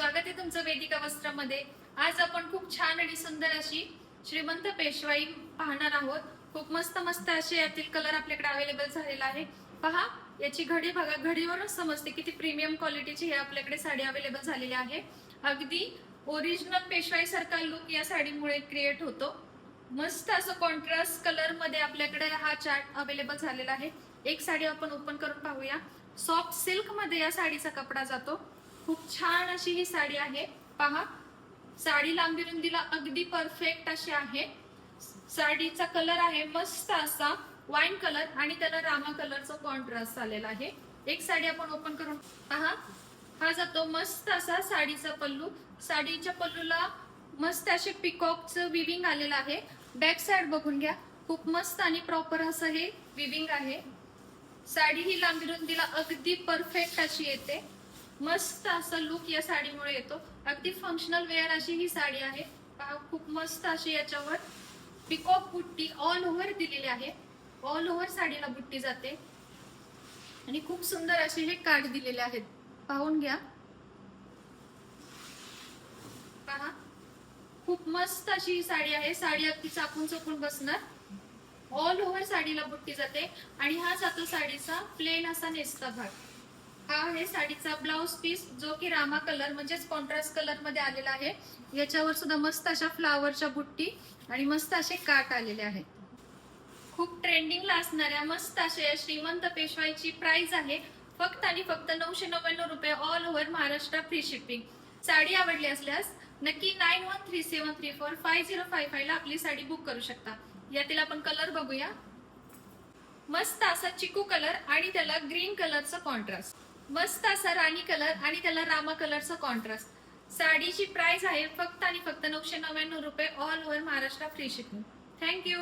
स्वागत आहे तुमचं वेदिका वस्त्रामध्ये। आज आपण खूप छान आणि सुंदर अशी श्रीमंत पेशवाई पाहणार आहोत। खूप मस्त मस्त असे यातील कलर आपल्याकडे अवेलेबल झालेला आहे। पहा, याची घडी बघा, घडीवरच समजते किती प्रीमियम क्वालिटीची हे आपल्याकडे साडी अवेलेबल झालेली आहे। अगदी ओरिजिनल पेशवाई सारखा लुक या साडीमुळे क्रिएट होतो। मस्त असं कॉन्ट्रास्ट कलर मध्ये आपल्याकडे हा चार्ट अवेलेबल झालेला आहे। एक साडी आपण ओपन करून पाहूया। सॉफ्ट सिल्क मध्ये या साडीचा कपडा जातो। खूप छान अशी ही साडी आहे। पहा, साडी लांबी रुंदीला अगदी परफेक्ट अशी आहे। साडीचा कलर आहे मस्त असा वाईन कलर आणि त्याला रामा कलरचा कॉन्ट्रास्ट आलेला आहे। एक साडी आपण ओपन करून पहा, हा जातो मस्त असा साडीचा पल्लू। साडीच्या पल्लूला मस्त असे पिकॉकचं विविंग आलेलं आहे। बॅक साइड बघून घ्या, खूप मस्त आणि प्रॉपर असं हे विविंग आहे। साडी ही लांबी रुंदीला अगदी परफेक्ट अशी येते। मस्त असा लुक या साडीमुळे येतो। अगदी फंक्शनल वेअर अशी ही साडी आहे। पहा, खूप मस्त अशी याच्यावर पिकॉक बुट्टी ऑल ओव्हर दिलेली आहे। ऑल ओव्हर साडीला बुट्टी जाते आणि खूप सुंदर असे हे काठ दिलेले आहेत, पाहून घ्या। पहा, खूप मस्त अशी ही साडी आहे। साडी अगदी चापून चोपून बसणार। ऑल ओव्हर साडीला बुट्टी जाते आणि हा जातो साडीचा प्लेन असा नेसता भाग। हा आहे साडीचा ब्लाउज पीस, जो की रामा कलर म्हणजेच कॉन्ट्रास्ट कलर मध्ये आलेला आहे। याच्यावर सुद्धा मस्त अशा फ्लावरच्या बुट्टी आणि मस्त असे काठ आलेले आहेत। खूप ट्रेंडिंगला असणाऱ्या मस्त अशा श्रीमंत पेशवाईची प्राइस आहे फक्त आणि फक्त 999 रुपये, all over Maharashtra free shipping. Sari आवडली असल्यास नक्की 9137345055 ला आपली साडी बुक करू शकता। यातील आपण कलर बघूया। मस्त असा चिकू कलर आणि त्याला ग्रीन कलरचा कॉन्ट्रास्ट, मस्त असा राणी कलर आणि त्याला रामा कलरचा कॉन्ट्रास्ट। साडीची प्राइस आहे फक्त आणि फक्त 999 रुपये, all over Maharashtra free shipping. Thank you.